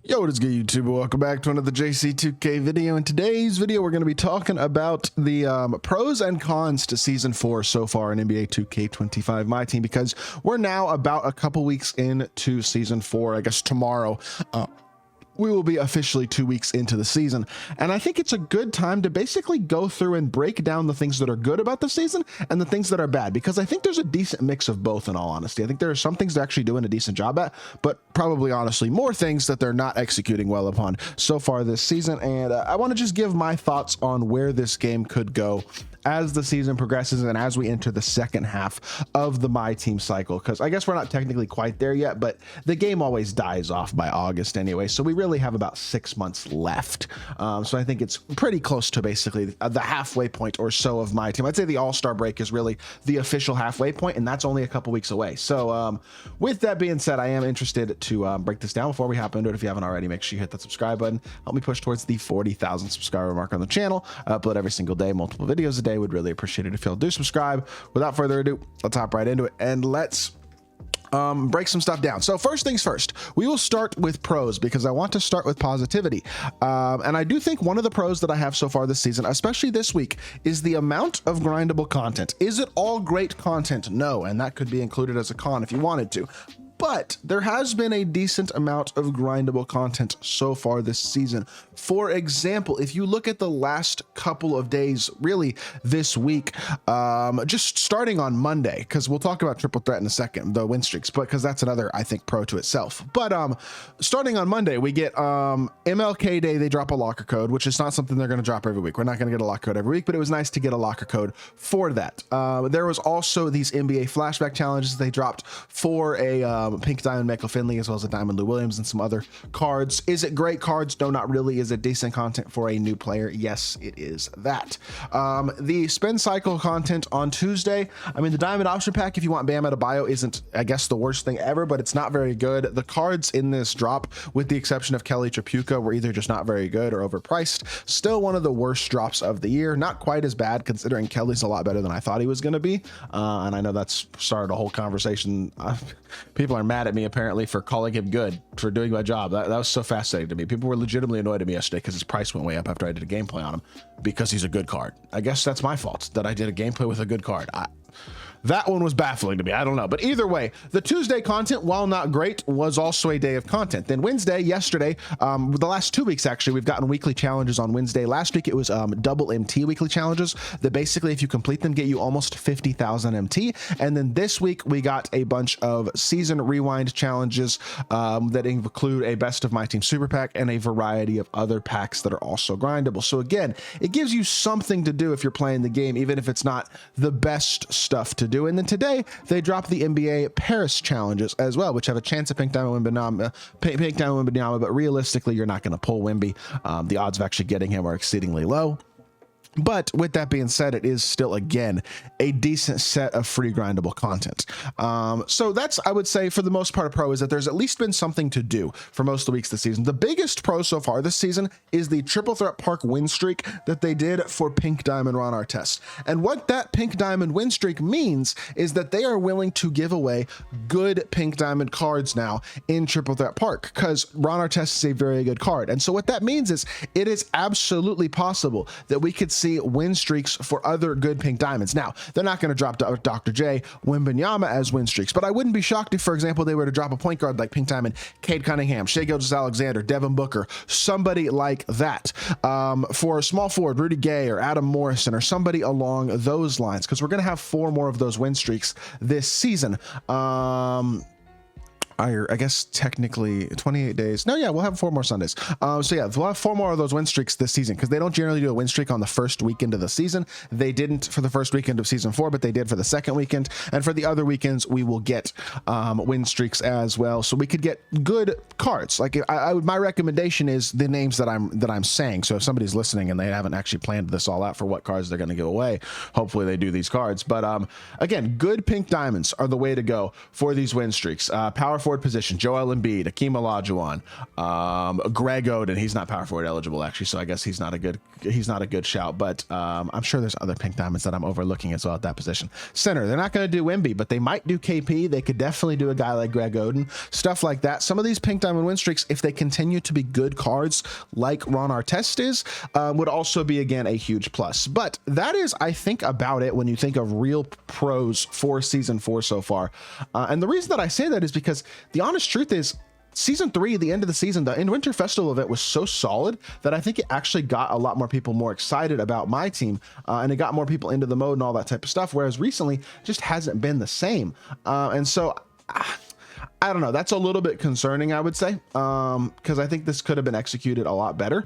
Yo, what is good, YouTube? Welcome back to another JC2K video. In today's video, we're going to be talking about the pros and cons to Season 4 so far in NBA 2K25 MyTEAM, because we're now about a couple weeks into Season 4. I guess tomorrow, we will be officially 2 weeks into the season, and I think it's a good time to basically go through and break down the things that are good about the season and the things that are bad, because I think there's a decent mix of both. In all honesty, I think there are some things they're actually doing a decent job at, but probably honestly more things that they're not executing well upon so far this season. And I want to just give my thoughts on where this game could go as the season progresses and as we enter the second half of the MyTEAM cycle, because I guess we're not technically quite there yet, but the game always dies off by August anyway, so we really have about 6 months left. So I think it's pretty close to basically the halfway point or so of MyTEAM. I'd say the All-Star break is really the official halfway point, and that's only a couple weeks away. So with that being said, I am interested to break this down. Before we hop into it, if you haven't already, make sure you hit that subscribe button. Help me push towards the 40,000 subscriber mark on the channel. I upload every single day, multiple videos a day. Would really appreciate it if y'all do subscribe. Without further ado, let's hop right into it and let's break some stuff down. So first things first, we will start with pros, because I want to start with positivity. And I do think one of the pros that I have so far this season, especially this week, is the amount of grindable content. Is it all great content? No, and that could be included as a con if you wanted to. But there has been a decent amount of grindable content so far this season. For example, if you look at the last couple of days, really this week, just starting on Monday, because we'll talk about triple threat in a second, the win streaks, but because that's another, I think, pro to itself. But starting on Monday, we get MLK Day. They drop a locker code, which is not something they're going to drop every week. We're not going to get a locker code every week, but it was nice to get a locker code for that. There was also these NBA flashback challenges they dropped for a Pink Diamond Michael Finley, as well as a Diamond Lou Williams and some other cards. Is it great cards? No, not really. Is it decent content for a new player? Yes, it is that. The spin cycle content on Tuesday, I mean, the Diamond Option Pack, if you want Bam Adebayo, isn't, I guess, the worst thing ever, but it's not very good. The cards in this drop, with the exception of Kelly Tripucka, were either just not very good or overpriced. Still one of the worst drops of the year. Not quite as bad, considering Kelly's a lot better than I thought he was going to be. And I know that's started a whole conversation. People are mad at me apparently for calling him good, for doing my job. That was so fascinating to me. People were legitimately annoyed at me yesterday because his price went way up after I did a gameplay on him, because he's a good card. I guess that's my fault that I did a gameplay with a good card. That one was baffling to me. I don't know. But either way, the Tuesday content, while not great, was also a day of content. Then Wednesday, yesterday, the last 2 weeks, actually, we've gotten weekly challenges on Wednesday. Last week, it was double MT weekly challenges that basically, if you complete them, get you almost 50,000 MT. And then this week, we got a bunch of season rewind challenges that include a best of MyTEAM super pack and a variety of other packs that are also grindable. So again, it gives you something to do if you're playing the game, even if it's not the best stuff to do. And then today they dropped the NBA Paris challenges as well, which have a chance of Pink Diamond Wembanyama, but realistically, you're not going to pull Wemby. The odds of actually getting him are exceedingly low. But with that being said, it is still, again, a decent set of free grindable content. So that's, I would say, for the most part, a pro is that there's at least been something to do for most of the weeks this season. The biggest pro so far this season is the Triple Threat Park win streak that they did for Pink Diamond Ron Artest. And what that Pink Diamond win streak means is that they are willing to give away good Pink Diamond cards now in Triple Threat Park, because Ron Artest is a very good card. And so what that means is it is absolutely possible that we could see win streaks for other good Pink Diamonds. Now, they're not going to drop Dr. J, Wembanyama as win streaks, but I wouldn't be shocked if, for example, they were to drop a point guard like Pink Diamond, Cade Cunningham, Shai Gilgeous-Alexander, Devin Booker, somebody like that. For a small forward, Rudy Gay or Adam Morrison or somebody along those lines, because we're going to have 4 more of those win streaks this season. I guess technically 28 days. No, yeah, we'll have 4 more Sundays. So yeah, we'll have 4 more of those win streaks this season, because they don't generally do a win streak on the first weekend of the season. They didn't for the first weekend of season 4, but they did for the second weekend. And for the other weekends, we will get win streaks as well. So we could get good cards. Like my recommendation is the names that I'm saying. So if somebody's listening and they haven't actually planned this all out for what cards they're going to give away, hopefully they do these cards. But again, good Pink Diamonds are the way to go for these win streaks. Power forward position, Joel Embiid, Akeem Olajuwon, Greg Oden. He's not power forward eligible actually, so I guess he's not a good shout. But I'm sure there's other pink diamonds that I'm overlooking as well at that position. Center, they're not going to do Wemby, but they might do KP. They could definitely do a guy like Greg Oden, stuff like that. Some of these pink diamond win streaks, if they continue to be good cards like Ron Artest is, would also be again a huge plus. But that is, I think, about it when you think of real pros for season 4 so far. And the reason that I say that is because the honest truth is, season 3, the end of the season, the Winter Festival event was so solid that I think it actually got a lot more people more excited about my team, and it got more people into the mode and all that type of stuff. Whereas recently, it just hasn't been the same. And so I don't know. That's a little bit concerning, I would say, because I think this could have been executed a lot better.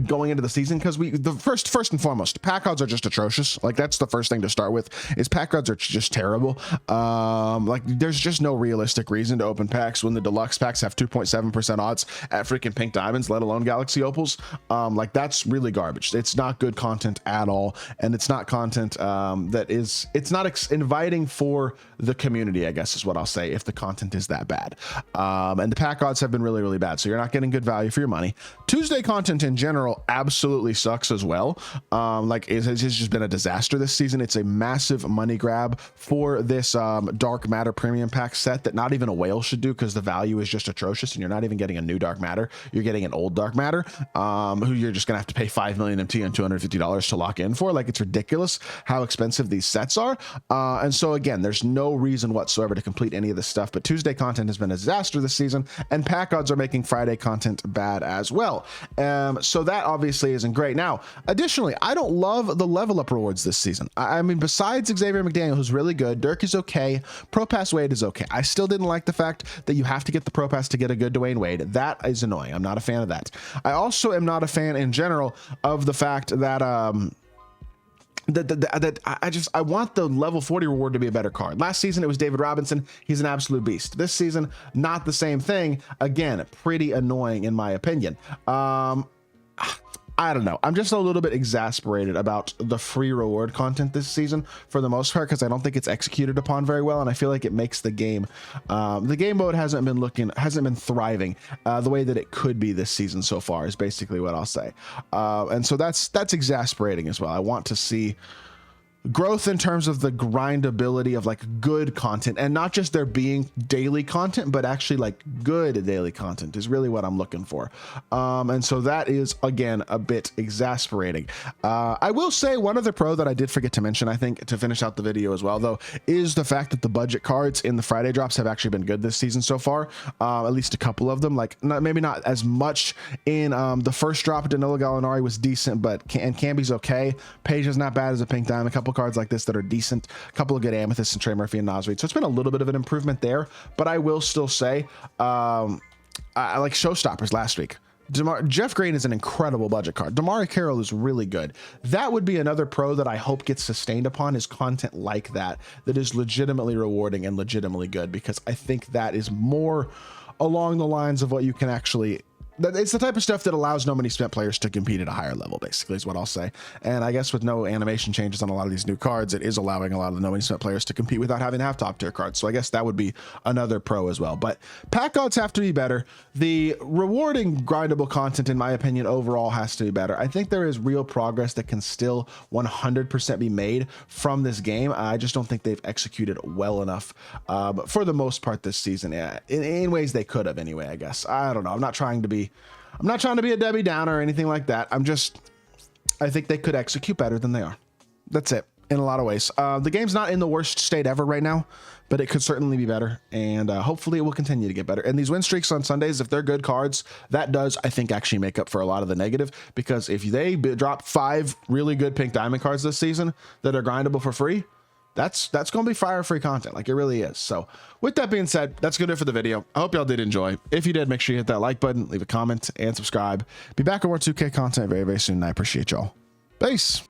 Going into the season, because the first and foremost, pack odds are just atrocious. Like, that's the first thing to start with, is pack odds are just terrible. Like, there's just no realistic reason to open packs when the deluxe packs have 2.7% odds at freaking pink diamonds, let alone galaxy opals. Like, that's really garbage. It's not good content at all, and it's not content it's not inviting for the community, I guess is what I'll say, if the content is that bad. And the pack odds have been really, really bad, so you're not getting good value for your money. Tuesday content in general absolutely sucks as well. Like, it's just been a disaster this season. It's a massive money grab for this dark matter premium pack set that not even a whale should do, because the value is just atrocious, and you're not even getting a new dark matter. You're getting an old dark matter, who you're just gonna have to pay 5 million MT and $250 to lock in for. Like, it's ridiculous how expensive these sets are. And so again, there's no reason whatsoever to complete any of this stuff. But Tuesday content has been a disaster this season, and pack odds are making Friday content bad as well. So that obviously isn't great. Now, additionally, I don't love the level up rewards this season. I mean, besides Xavier McDaniel, who's really good, Dirk is okay, Pro Pass Wade is okay. I still didn't like the fact that you have to get the Pro Pass to get a good Dwayne Wade. That is annoying. I'm not a fan of that. I also am not a fan in general of the fact that I want the level 40 reward to be a better card. Last season it was David Robinson. He's an absolute beast. This season, not the same thing. Again, pretty annoying in my opinion. I don't know. I'm just a little bit exasperated about the free reward content this season for the most part, because I don't think it's executed upon very well, and I feel like it makes the game mode hasn't been thriving the way that it could be this season so far, is basically what I'll say. And so that's exasperating as well. I want to see growth in terms of the grindability of like good content, and not just there being daily content, but actually like good daily content is really what I'm looking for. And so that is again a bit exasperating. I will say one other pro that I did forget to mention, I think, to finish out the video as well, though, is the fact that the budget cards in the Friday drops have actually been good this season so far. At least a couple of them, like maybe not as much in the first drop. Danilo Gallinari was decent, but Camby's okay. Page is not bad as a pink diamond. A couple cards like this that are decent, a couple of good amethysts and Trey Murphy and Nas Reed. So it's been a little bit of an improvement there, but I will still say I like Showstoppers last week. Jeff Green is an incredible budget card. Damari Carroll is really good. That would be another pro that I hope gets sustained upon, is content like that is legitimately rewarding and legitimately good, because I think that is more along the lines of what you can actually, it's the type of stuff that allows no money spent players to compete at a higher level, basically, is what I'll say. And I guess with no animation changes on a lot of these new cards, it is allowing a lot of the no money spent players to compete without having to have top tier cards. So I guess that would be another pro as well. But pack odds have to be better. The rewarding grindable content, in my opinion, overall has to be better. I think there is real progress that can still 100% be made from this game. I just don't think they've executed well enough for the most part this season. Yeah, in ways they could have anyway, I guess. I don't know. I'm not trying to be a Debbie Downer or anything like that. I think they could execute better than they are. That's it, in a lot of ways. The game's not in the worst state ever right now, but it could certainly be better, and hopefully it will continue to get better. And these win streaks on Sundays, if they're good cards, that does, I think, actually make up for a lot of the negative, because if they drop 5 really good pink diamond cards this season that are grindable for free, that's going to be fire free content. Like, it really is. So with that being said, that's good for the video. I hope y'all did enjoy. If you did, make sure you hit that like button, leave a comment, and subscribe. Be back with more 2K content very, very soon, and I appreciate y'all. Peace.